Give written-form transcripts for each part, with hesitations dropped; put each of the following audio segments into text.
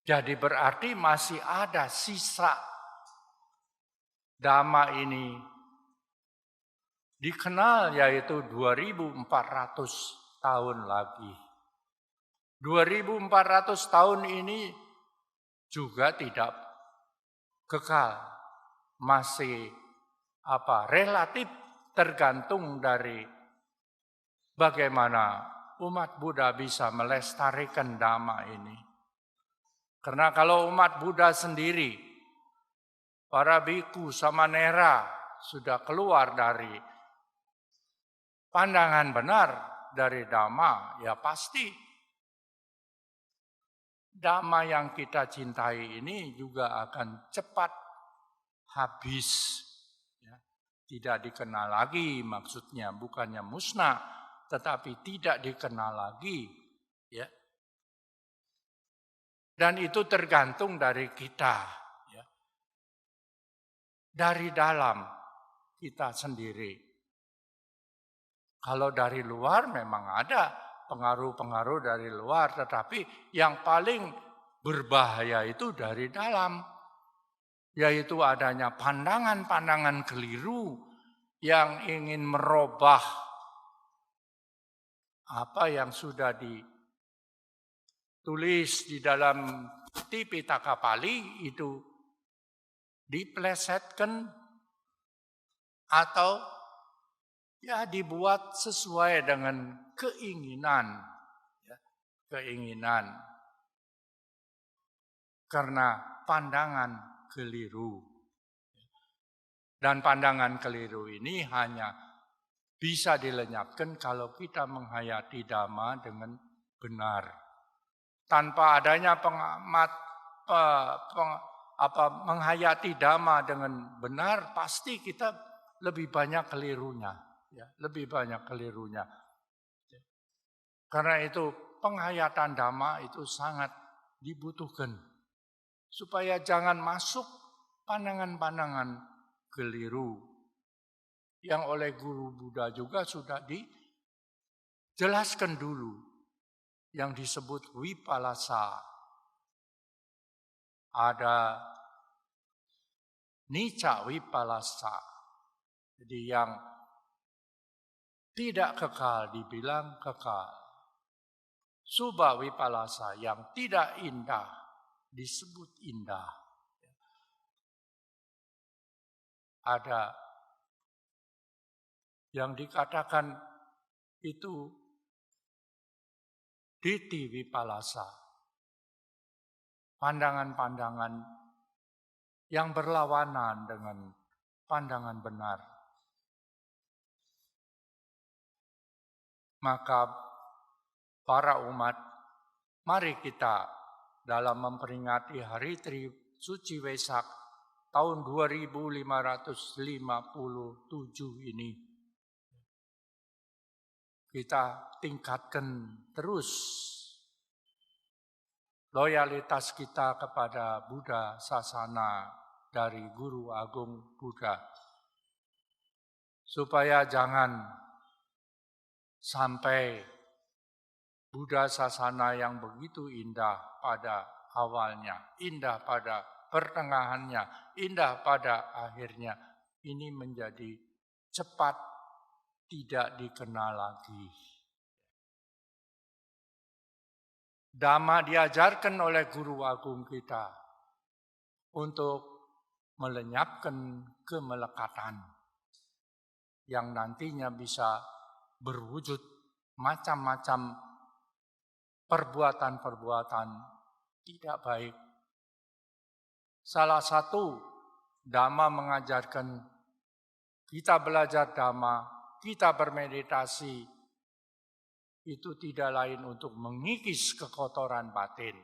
Jadi berarti masih ada sisa Dhamma ini dikenal, yaitu 2400 tahun lagi. 2400 tahun ini juga tidak kekal, masih relatif tergantung dari bagaimana umat Buddha bisa melestarikan Dhamma ini. Karena kalau umat Buddha sendiri, para biku sama nera sudah keluar dari pandangan benar dari Dhamma, ya pasti Dhamma yang kita cintai ini juga akan cepat habis. Ya. Tidak dikenal lagi, maksudnya bukannya musnah, tetapi tidak dikenal lagi. Ya. Dan itu tergantung dari kita. Ya. Dari dalam kita sendiri. Kalau dari luar memang ada pengaruh-pengaruh dari luar, tetapi yang paling berbahaya itu dari dalam. Yaitu adanya pandangan-pandangan keliru yang ingin merubah apa yang sudah ditulis di dalam Tipitaka Pali itu diplesetkan atau ya dibuat sesuai dengan keinginan. Ya, keinginan. Karena pandangan keliru. Dan pandangan keliru ini hanya bisa dilenyapkan kalau kita menghayati Dhamma dengan benar. Tanpa adanya menghayati Dhamma dengan benar, pasti kita lebih banyak kelirunya. Ya, lebih banyak kelirunya. Karena itu penghayatan Dhamma itu sangat dibutuhkan. Supaya jangan masuk pandangan-pandangan keliru. Yang oleh guru Buddha juga sudah dijelaskan dulu. Yang disebut Vipallasa. Ada Nicca Vipallasa. Jadi yang tidak kekal dibilang kekal. Subha Vipallasa yang tidak indah disebut indah. Ada yang dikatakan itu Ditti Vipallasa. Pandangan-pandangan yang berlawanan dengan pandangan benar. Maka para umat, mari kita dalam memperingati Hari Trisuci Wesak tahun 2557 ini, kita tingkatkan terus loyalitas kita kepada Buddha Sasana dari Guru Agung Buddha. Supaya jangan sampai Buddha Sasana yang begitu indah pada awalnya, indah pada pertengahannya, indah pada akhirnya, ini menjadi cepat tidak dikenal lagi. Dhamma diajarkan oleh Guru Agung kita untuk melenyapkan kemelekatan yang nantinya bisa berwujud macam-macam perbuatan-perbuatan tidak baik. Salah satu Dhamma mengajarkan kita belajar Dhamma, kita bermeditasi, itu tidak lain untuk mengikis kekotoran batin.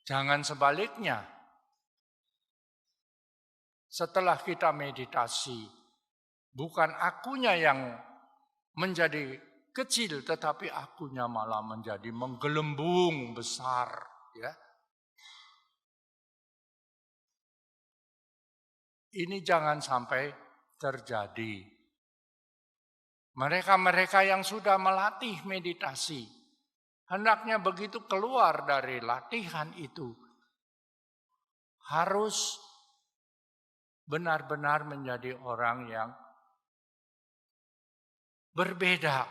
Jangan sebaliknya. Setelah kita meditasi, bukan akunya yang menjadi kecil, tetapi akunya malah menjadi menggelembung besar. Ya. Ini jangan sampai terjadi. Mereka-mereka yang sudah melatih meditasi, hendaknya begitu keluar dari latihan itu, harus benar-benar menjadi orang yang berbeda.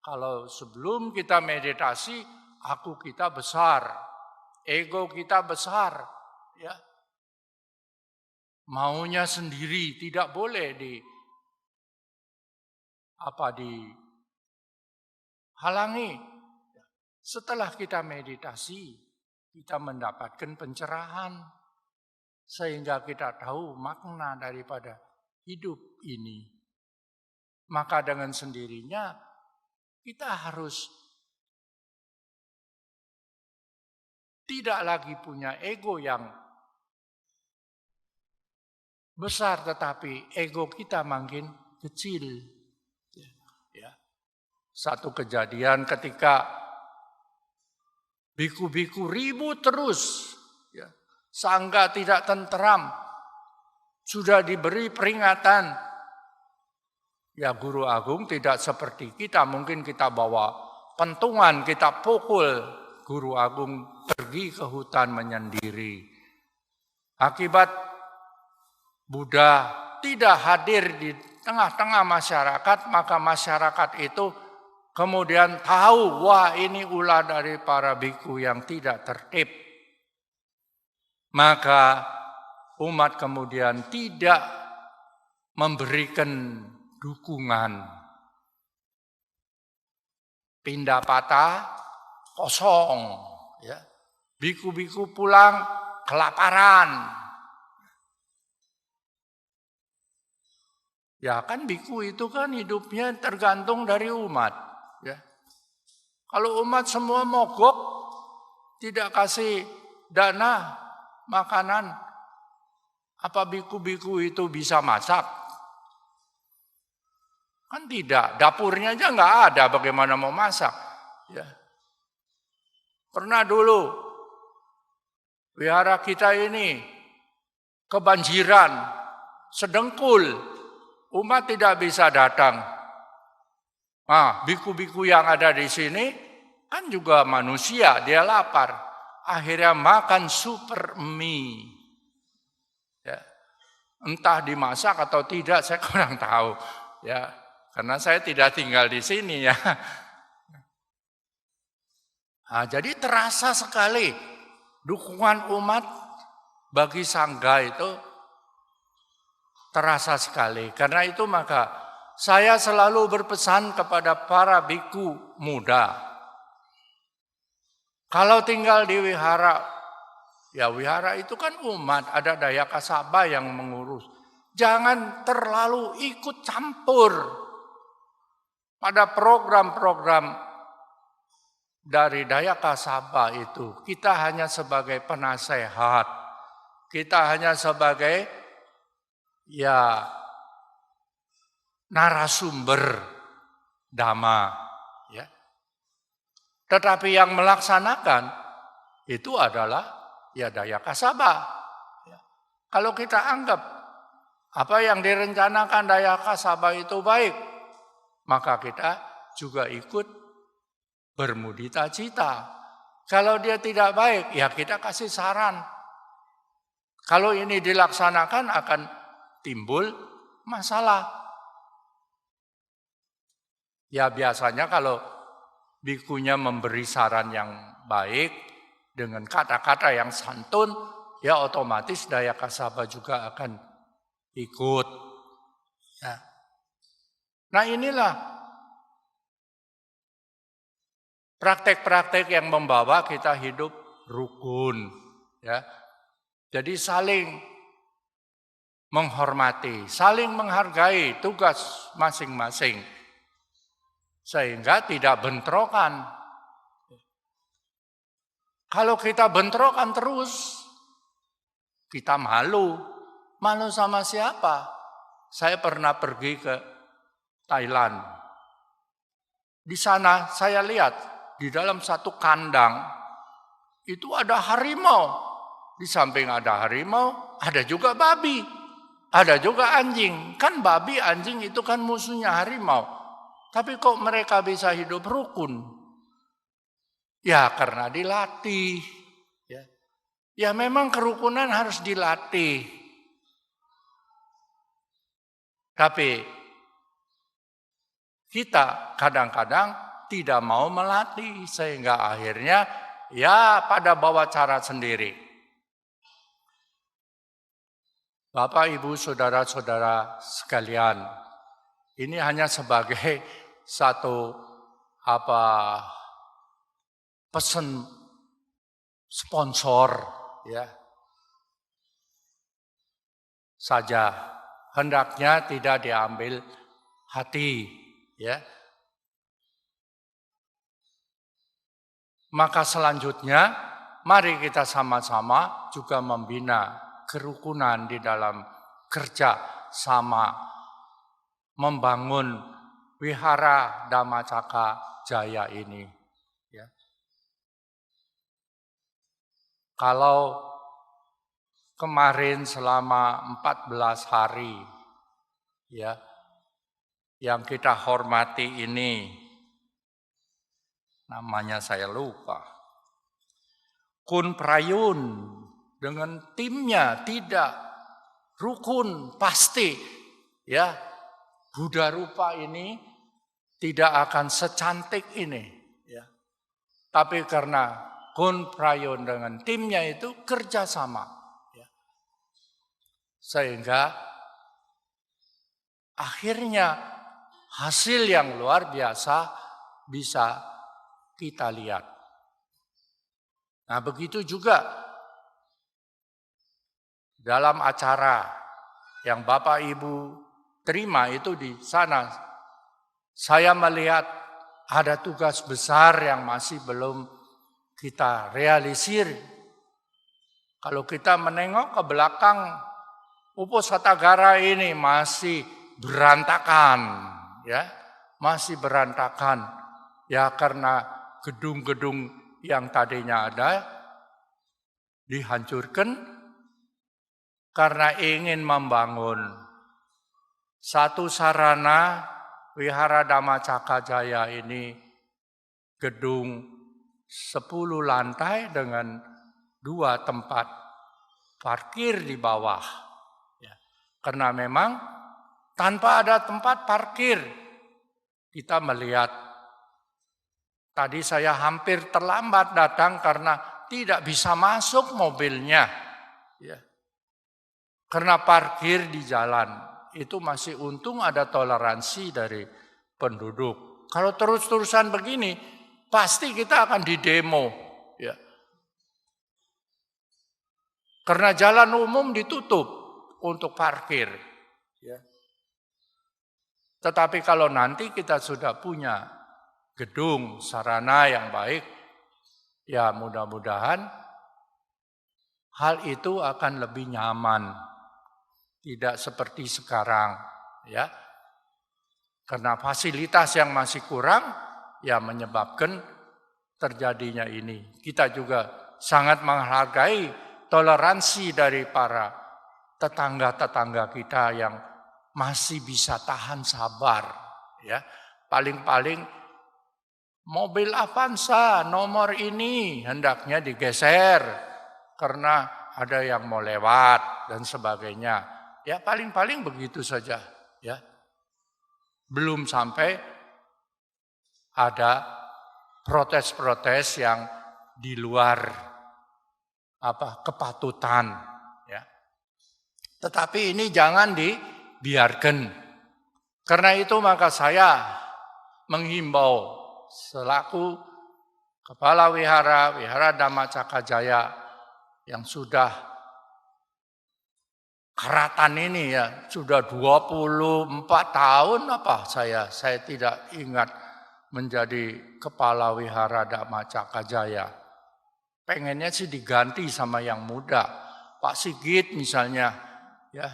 Kalau sebelum kita meditasi, aku kita besar, ego kita besar, ya. Maunya sendiri, tidak boleh dihalangi. Setelah kita meditasi, kita mendapatkan pencerahan sehingga kita tahu makna daripada hidup ini. Maka dengan sendirinya kita harus tidak lagi punya ego yang besar, tetapi ego kita makin kecil. Ya. Satu kejadian ketika biku-biku ribut terus, ya. Sangga tidak tenteram, sudah diberi peringatan. Ya, guru agung tidak seperti kita, mungkin kita bawa pentungan, kita pukul. Guru agung pergi ke hutan menyendiri. Akibat Buddha tidak hadir di tengah-tengah masyarakat, maka masyarakat itu kemudian tahu, wah ini ulah dari para biku yang tidak tertib. Maka umat kemudian tidak memberikan dukungan. Pindah patah, kosong. Ya. Biku-biku pulang kelaparan. Ya kan biku itu kan hidupnya tergantung dari umat. Ya. Kalau umat semua mogok, tidak kasih dana, makanan, apa biku-biku itu bisa masak? Kan tidak, dapurnya aja nggak ada, bagaimana mau masak? Ya. Pernah dulu, wihara kita ini kebanjiran, sedengkul. Umat tidak bisa datang. Nah, biku-biku yang ada di sini kan juga manusia, dia lapar. Akhirnya makan super mie. Ya. Entah dimasak atau tidak, saya kurang tahu. Ya, karena saya tidak tinggal di sini ya. Nah, jadi terasa sekali dukungan umat bagi sangga itu terasa sekali. Karena itu maka saya selalu berpesan kepada para biku muda. Kalau tinggal di wihara, ya wihara itu kan umat, ada Dayaka Sabha yang mengurus. Jangan terlalu ikut campur pada program-program dari Dayaka Sabha itu. Kita hanya sebagai penasehat, kita hanya sebagai narasumber dhamma, ya. Tetapi yang melaksanakan itu adalah Dayaka Sabha. Ya. Kalau kita anggap apa yang direncanakan Dayaka Sabha itu baik, maka kita juga ikut bermudita cita. Kalau dia tidak baik, ya kita kasih saran. Kalau ini dilaksanakan akan timbul masalah. Ya biasanya kalau bikunya memberi saran yang baik dengan kata-kata yang santun, ya otomatis Dayaka Sabha juga akan ikut. Ya. Nah inilah praktek-praktek yang membawa kita hidup rukun. Ya. Jadi saling menghormati, saling menghargai tugas masing-masing. Sehingga tidak bentrokan. Kalau kita bentrokan terus, kita malu. Malu sama siapa? Saya pernah pergi ke Thailand. Di sana saya lihat, di dalam satu kandang, itu ada harimau. Di samping ada harimau, ada juga babi. Ada juga anjing, kan babi anjing itu kan musuhnya harimau. Tapi kok mereka bisa hidup rukun? Ya karena dilatih. Ya memang kerukunan harus dilatih. Tapi kita kadang-kadang tidak mau melatih sehingga akhirnya ya pada bawa cara sendiri. Bapak, Ibu, saudara-saudara sekalian, ini hanya sebagai satu pesan sponsor ya saja, hendaknya tidak diambil hati ya. Maka selanjutnya mari kita sama-sama juga membina kerukunan di dalam kerja sama membangun Wihara Dhammacakka Jaya ini. Ya. Kalau kemarin selama 14 hari ya yang kita hormati ini, namanya saya lupa, Kun Prayun dengan timnya tidak rukun pasti ya Buddha Rupa ini tidak akan secantik ini ya. Tapi karena Kun Prayun dengan timnya itu kerjasama ya. Sehingga akhirnya hasil yang luar biasa bisa kita lihat. Nah begitu juga dalam acara yang Bapak Ibu terima itu di sana, saya melihat ada tugas besar yang masih belum kita realisir. Kalau kita menengok ke belakang, Upo Satagara ini masih berantakan, ya, masih berantakan, ya karena gedung-gedung yang tadinya ada dihancurkan karena ingin membangun satu sarana Wihara Dhammacakka Jaya ini gedung 10 lantai dengan 2 tempat parkir di bawah. Ya. Karena memang tanpa ada tempat parkir kita melihat tadi saya hampir terlambat datang karena tidak bisa masuk mobilnya. Ya. Karena parkir di jalan, itu masih untung ada toleransi dari penduduk. Kalau terus-terusan begini, pasti kita akan didemo. Ya. Karena jalan umum ditutup untuk parkir. Ya. Tetapi kalau nanti kita sudah punya gedung, sarana yang baik, ya mudah-mudahan hal itu akan lebih nyaman. Tidak seperti sekarang, ya. Karena fasilitas yang masih kurang, ya menyebabkan terjadinya ini. Kita juga sangat menghargai toleransi dari para tetangga-tetangga kita yang masih bisa tahan sabar, ya. Paling-paling mobil Avanza nomor ini hendaknya digeser karena ada yang mau lewat dan sebagainya. Ya paling-paling begitu saja, ya. Belum sampai ada protes-protes yang di luar kepatutan, ya. Tetapi ini jangan dibiarkan. Karena itu maka saya menghimbau selaku Kepala Wihara Dhammacakka Jaya yang sudah karatan ini ya, sudah 24 tahun saya tidak ingat menjadi Kepala Wihara Dhammacakka Jaya. Pengennya sih diganti sama yang muda, Pak Sigit misalnya, ya.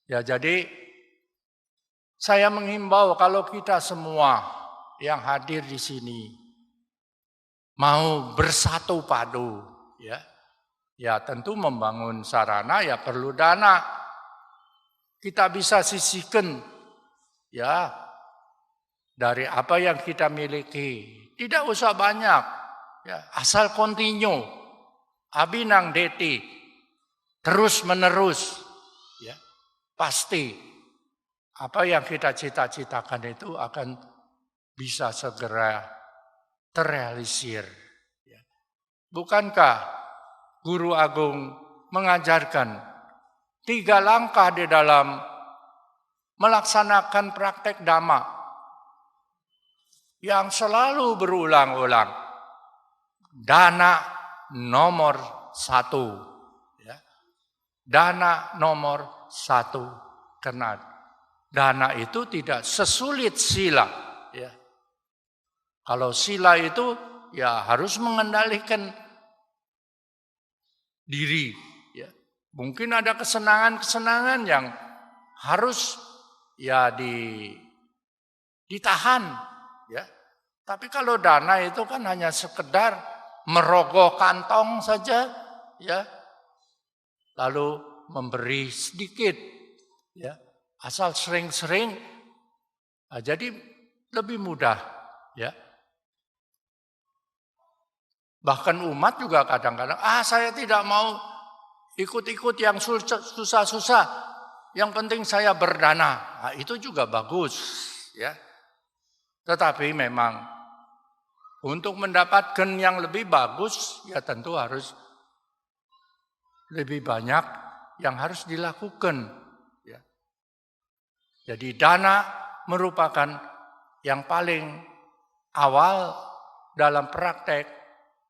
Ya jadi saya menghimbau kalau kita semua yang hadir di sini mau bersatu padu, ya. Ya tentu membangun sarana ya perlu dana. Kita bisa sisihkan ya dari apa yang kita miliki. Tidak usah banyak, ya, asal kontinu, abinang deti, terus menerus, ya, pasti apa yang kita cita-citakan itu akan bisa segera terrealisir. Ya. Bukankah Guru Agung mengajarkan 3 langkah di dalam melaksanakan praktek Dhamma yang selalu berulang-ulang? Dana nomor 1. Ya. Dana nomor 1. Karena dana itu tidak sesulit sila. Ya. Kalau sila itu ya harus mengendalikan diri. Ya. Mungkin ada kesenangan-kesenangan yang harus ya ditahan. Ya. Tapi kalau dana itu kan hanya sekedar merogoh kantong saja, ya, lalu memberi sedikit, ya, asal sering-sering, nah, jadi lebih mudah, ya. Bahkan umat juga kadang-kadang, saya tidak mau ikut-ikut yang susah-susah, yang penting saya berdana. Nah, itu juga bagus, ya. Tetapi memang untuk mendapatkan yang lebih bagus, ya tentu harus lebih banyak yang harus dilakukan. Ya. Jadi dana merupakan yang paling awal dalam praktek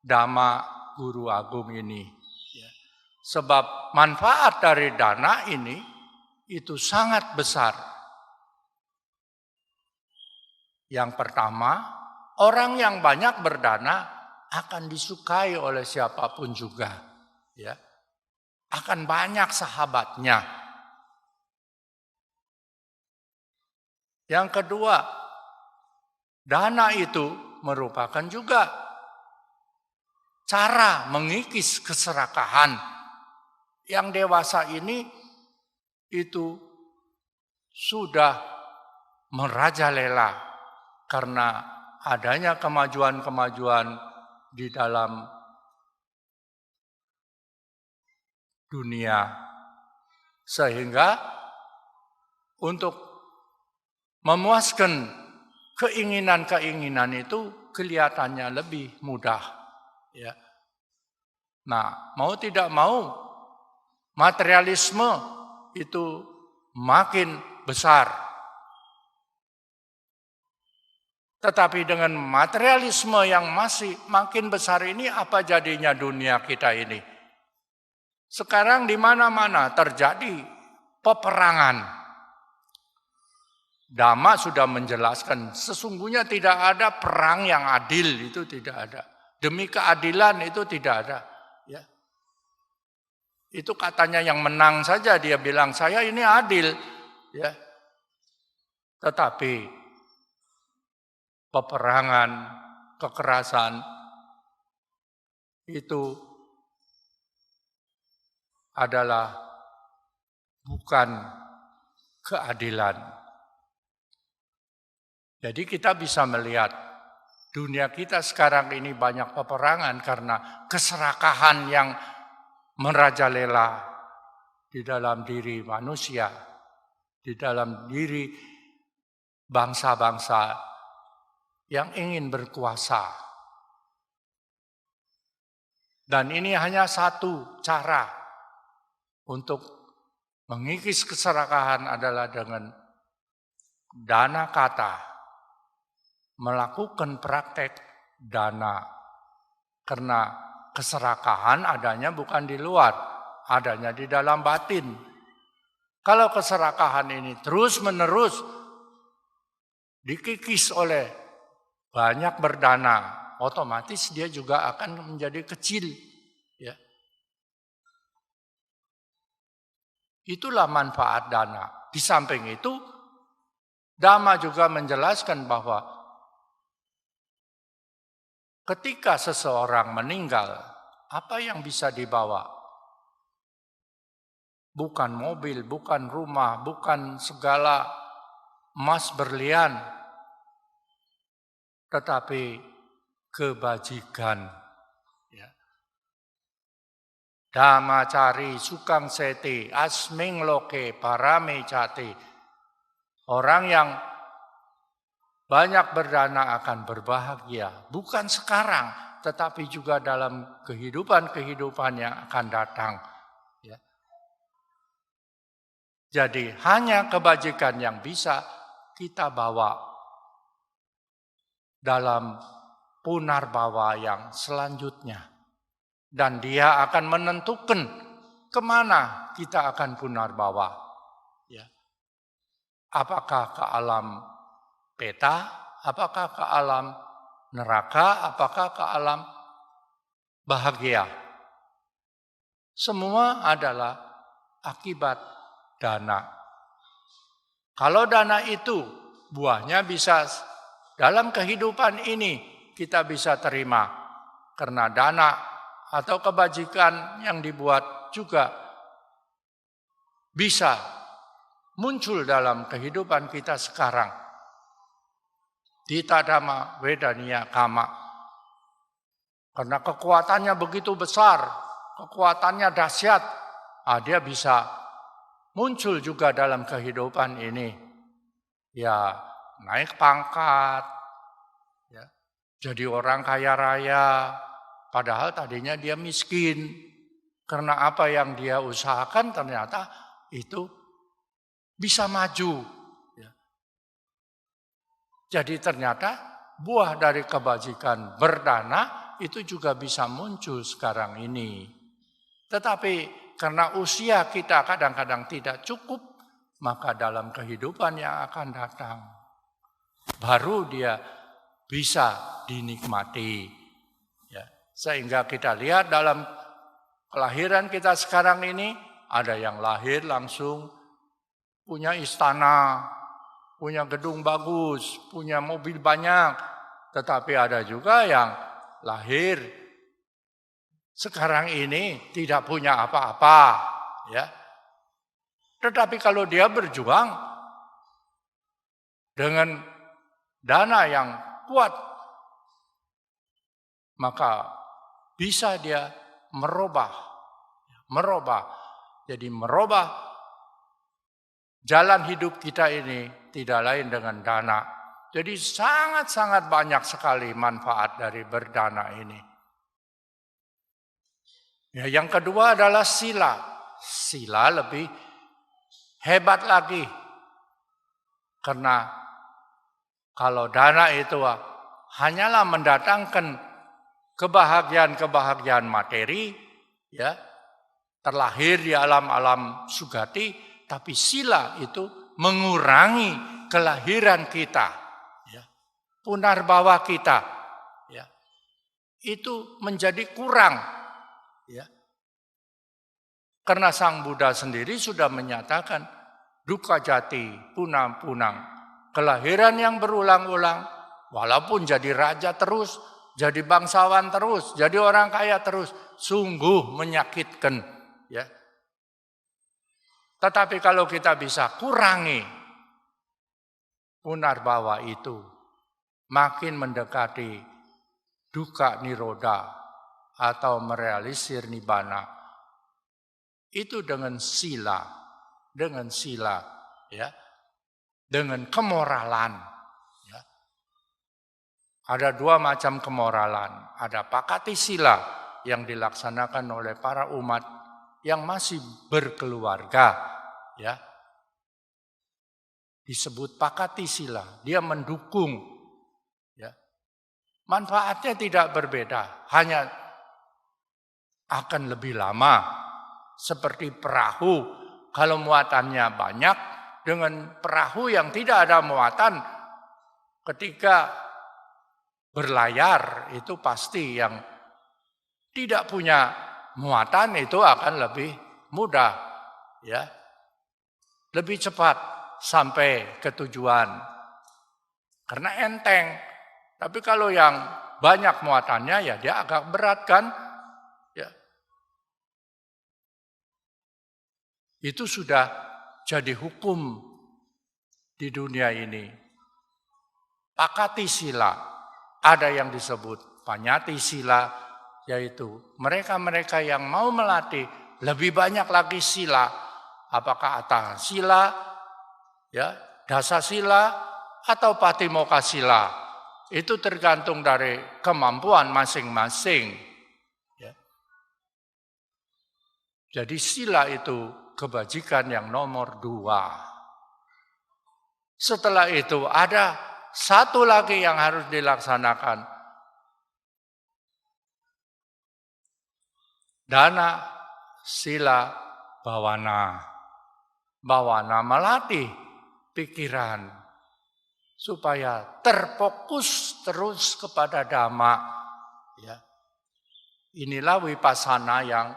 Dhamma Guru Agung ini. Ya. Sebab manfaat dari dana ini itu sangat besar. Yang pertama, orang yang banyak berdana akan disukai oleh siapapun juga, ya. Akan banyak sahabatnya. Yang kedua, dana itu merupakan juga cara mengikis keserakahan. Yang dewasa ini itu sudah merajalela karena adanya kemajuan-kemajuan di dalam dunia. Sehingga untuk memuaskan keinginan-keinginan itu kelihatannya lebih mudah. Ya. Nah, mau tidak mau, materialisme itu makin besar. Tetapi dengan materialisme yang masih makin besar ini, apa jadinya dunia kita ini? Sekarang di mana-mana terjadi peperangan. Dhamma sudah menjelaskan, sesungguhnya tidak ada perang yang adil, itu tidak ada. Demi keadilan itu tidak ada. Ya. Itu katanya yang menang saja, dia bilang, saya ini adil. Ya. Tetapi peperangan, kekerasan, itu adalah bukan keadilan. Jadi kita bisa melihat dunia kita sekarang ini banyak peperangan karena keserakahan yang merajalela di dalam diri manusia, di dalam diri bangsa-bangsa yang ingin berkuasa. Dan ini hanya satu cara untuk mengikis keserakahan adalah dengan dana kata, melakukan praktek dana. Karena keserakahan adanya bukan di luar, adanya di dalam batin. Kalau keserakahan ini terus-menerus dikikis oleh banyak berdana, otomatis dia juga akan menjadi kecil. Ya. Itulah manfaat dana. Di samping itu, Dhamma juga menjelaskan bahwa ketika seseorang meninggal, apa yang bisa dibawa? Bukan mobil, bukan rumah, bukan segala emas berlian. tetapi kebajikan. Ya. Dhammacari sukang seti asming loke parame cati. Orang yang banyak berdana akan berbahagia. Bukan sekarang, tetapi juga dalam kehidupan yang akan datang. Ya. Jadi hanya kebajikan yang bisa kita bawa dalam punarbawa yang selanjutnya. Dan dia akan menentukan kemana kita akan punarbawa. Ya. Apakah ke alam peta, apakah ke alam neraka, apakah ke alam bahagia. Semua adalah akibat dana. Kalau dana itu buahnya bisa dalam kehidupan ini kita bisa terima. Karena dana atau kebajikan yang dibuat juga bisa muncul dalam kehidupan kita sekarang. Dita dhamma wedaniya kama. Karena kekuatannya begitu besar, kekuatannya dahsyat, dia bisa muncul juga dalam kehidupan ini. Ya, naik pangkat, ya, jadi orang kaya raya, padahal tadinya dia miskin. Karena apa yang dia usahakan ternyata itu bisa maju. Jadi ternyata buah dari kebajikan berdana itu juga bisa muncul sekarang ini. Tetapi karena usia kita kadang-kadang tidak cukup, maka dalam kehidupan yang akan datang, baru dia bisa dinikmati. Ya, sehingga kita lihat dalam kelahiran kita sekarang ini, ada yang lahir langsung punya istana, punya gedung bagus, punya mobil banyak, tetapi ada juga yang lahir sekarang ini tidak punya apa-apa, ya. Tetapi kalau dia berjuang dengan dana yang kuat, maka bisa dia merubah. Jadi merubah jalan hidup kita ini tidak lain dengan dana. Jadi sangat-sangat banyak sekali manfaat dari berdana ini. Ya, yang kedua adalah sila. Sila lebih hebat lagi. Karena kalau dana itu hanyalah mendatangkan kebahagiaan materi, ya, terlahir di alam-alam sugati, tapi sila itu mengurangi kelahiran kita, ya, punarbawa kita, ya, itu menjadi kurang, ya. Karena Sang Buddha sendiri sudah menyatakan dukkha jati punang-punang, kelahiran yang berulang-ulang, walaupun jadi raja terus, jadi bangsawan terus, jadi orang kaya terus, sungguh menyakitkan, ya. Tetapi kalau kita bisa kurangi punarbawa itu, makin mendekati dukkha nirodha atau merealisir nibbana, itu dengan sila, ya, dengan kemoralan. Ya. Ada dua macam kemoralan, ada pakati sila yang dilaksanakan oleh para umat yang masih berkeluarga, ya, disebut pakati sila, dia mendukung, ya. Manfaatnya tidak berbeda, hanya akan lebih lama, seperti perahu. Kalau muatannya banyak, dengan perahu yang tidak ada muatan, ketika berlayar itu pasti yang tidak punya muatan itu akan lebih mudah, ya, lebih cepat sampai ke tujuan karena enteng. Tapi kalau yang banyak muatannya, ya dia agak berat kan, ya. Itu sudah jadi hukum di dunia ini. Pakati sila, ada yang disebut panyati sila, yaitu mereka-mereka yang mau melatih lebih banyak lagi sila, apakah atah sila, ya, dasa sila, atau patimokkha sila. Itu tergantung dari kemampuan masing-masing. Ya. Jadi sila itu kebajikan yang nomor 2. Setelah itu ada satu lagi yang harus dilaksanakan. Dana sila bawana. Bawana melatih pikiran supaya terfokus terus kepada Dhamma. Ya. Inilah vipassana yang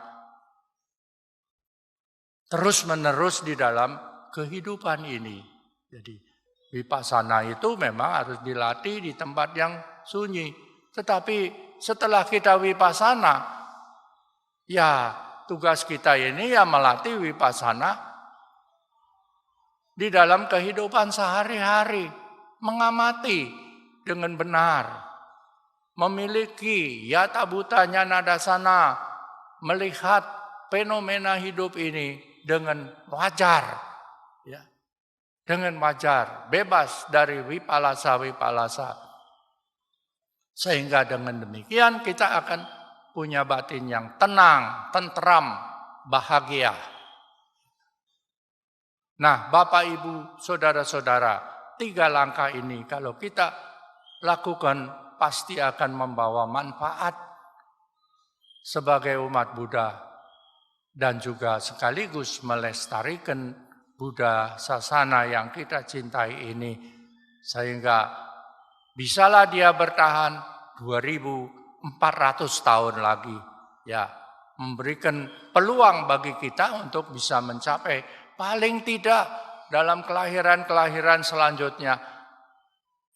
terus-menerus di dalam kehidupan ini. Jadi vipassana itu memang harus dilatih di tempat yang sunyi. Tetapi setelah kita vipassana, ya tugas kita ini ya melatih vipassana di dalam kehidupan sehari-hari. Mengamati dengan benar. Memiliki yata butanya nadasana. Melihat fenomena hidup ini dengan wajar. Ya. Dengan wajar, bebas dari wipalasa-wipalasa. Sehingga dengan demikian kita akan punya batin yang tenang, tentram, bahagia. Nah, Bapak, Ibu, Saudara-saudara, 3 langkah ini kalau kita lakukan pasti akan membawa manfaat sebagai umat Buddha dan juga sekaligus melestarikan Buddha Sasana yang kita cintai ini, sehingga bisalah dia bertahan 2400 tahun lagi, ya, memberikan peluang bagi kita untuk bisa mencapai paling tidak dalam kelahiran-kelahiran selanjutnya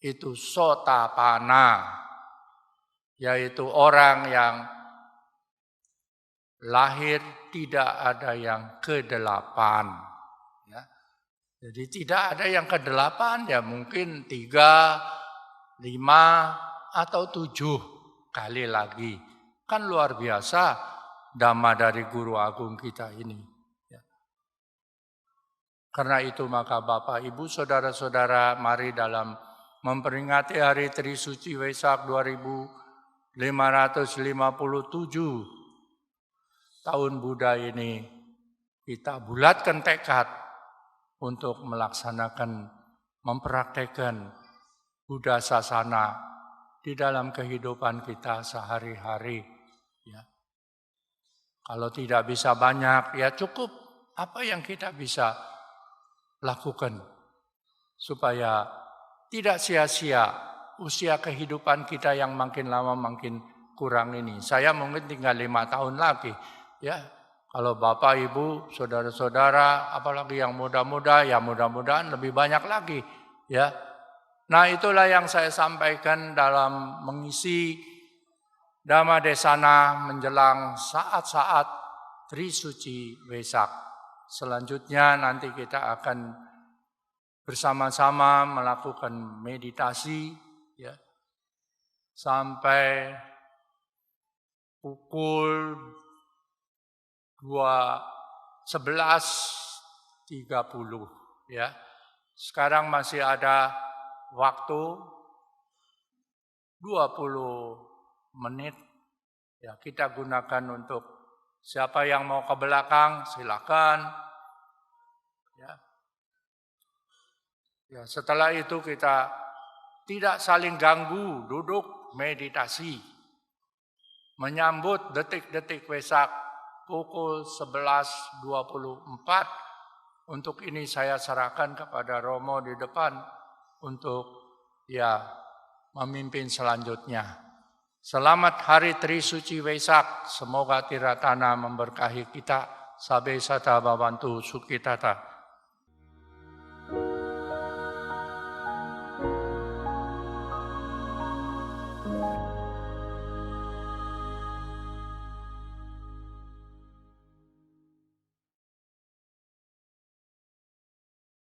itu Sotapanna, yaitu orang yang lahir tidak ada yang ke-8. Jadi tidak ada yang ke-8, ya mungkin 3, 5, atau 7 kali lagi. Kan luar biasa Dhamma dari Guru Agung kita ini. Ya. Karena itu maka Bapak, Ibu, Saudara-saudara, mari dalam memperingati Hari Trisuci Wesak 2557 tahun Buddha ini, kita bulatkan tekad untuk melaksanakan, mempraktekkan Buddha Sasana di dalam kehidupan kita sehari-hari. Ya. Kalau tidak bisa banyak, ya cukup apa yang kita bisa lakukan supaya tidak sia-sia usia kehidupan kita yang makin lama makin kurang ini. Saya mungkin tinggal 5 tahun lagi, ya. Kalau Bapak, Ibu, Saudara-saudara, apalagi yang muda-muda, ya mudah-mudahan lebih banyak lagi, ya. Nah, itulah yang saya sampaikan dalam mengisi Dhamma Desana menjelang saat-saat Trisuci Wesak. Selanjutnya nanti kita akan bersama-sama melakukan meditasi, ya, sampai pukul 11.30, ya. Sekarang masih ada waktu 20 menit, ya, kita gunakan untuk siapa yang mau ke belakang silakan, ya. Ya, setelah itu kita tidak saling ganggu, duduk meditasi menyambut detik-detik Wesak pukul 11.24. Untuk ini saya serahkan kepada Romo di depan untuk ya memimpin selanjutnya. Selamat Hari Trisuci Wesak. Semoga Tiratana memberkahi kita. Sabe sata babantu sukitata.